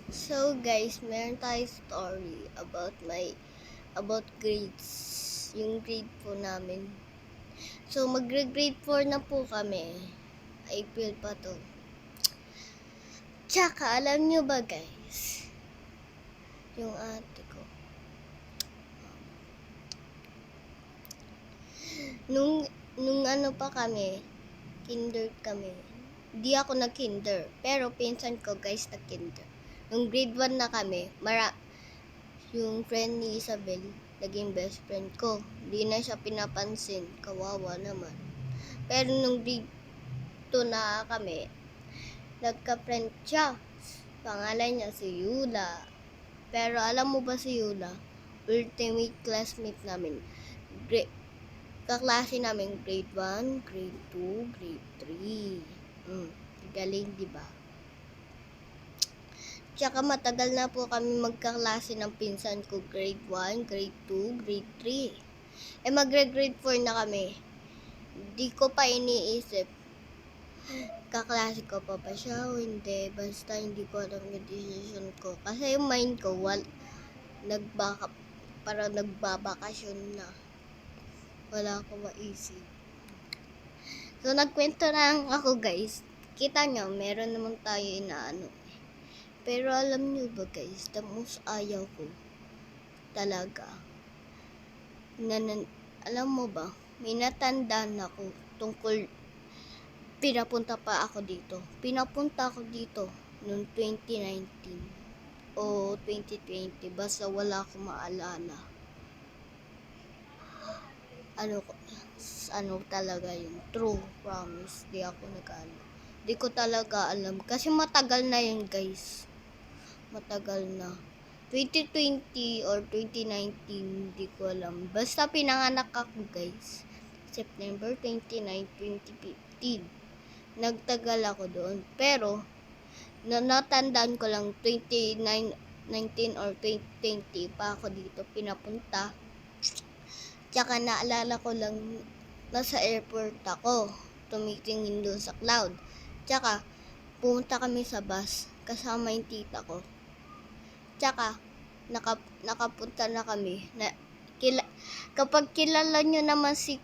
So guys, meron tayong story about grades. Yung grade po namin. So magre-grade 4 na po kami. April pa to. Tsaka alam nyo ba guys, yung ate ko. Nung ano pa kami, kinder kami. Di ako nag-kinder, pero pinsan ko guys nag-kinder. Nung grade 1 na kami, yung friend ni Isabel, naging best friend ko. Di na siya pinapansin, kawawa naman. Pero nung grade 2 na kami, nagka-friend siya. Pangalan niya si Yula. Pero alam mo ba si Yula? Ultimate classmate namin. Kaklase namin grade 1, grade 2, grade 3. Galing, di ba? Tsaka matagal na po kami magkaklase ng pinsan ko, grade 1, grade 2, grade 3. Magre-grade 4 na kami. Di ko pa iniisip, kaklase ko pa ba siya o hindi. Basta hindi ko alam yung decision ko. Kasi yung mind ko, parang nagbabakasyon na. Wala akong maisip. So, nagkwento lang ako guys. Kita nyo, meron naman tayo inaano. Pero alam nyo ba guys, the most ayaw ko talaga. Alam mo ba, may natandaan ako tungkol, pinapunta ako dito noong 2019 o 2020, basta wala akong maalala. Ano talaga yun, true promise, di ako di ko talaga alam, kasi matagal na yun guys, matagal na, 2020 or 2019, di ko alam, basta pinanganak ako guys, September 29, 2015, nagtagal ako doon, pero natandaan ko lang 2019 or 2020 pa ako dito pinapunta. Tsaka naalala ko lang, nasa airport ako, tumitingin doon sa cloud. Tsaka, pumunta kami sa bus, kasama yung tita ko. Tsaka, nakapunta na kami. Kapag kilala nyo naman si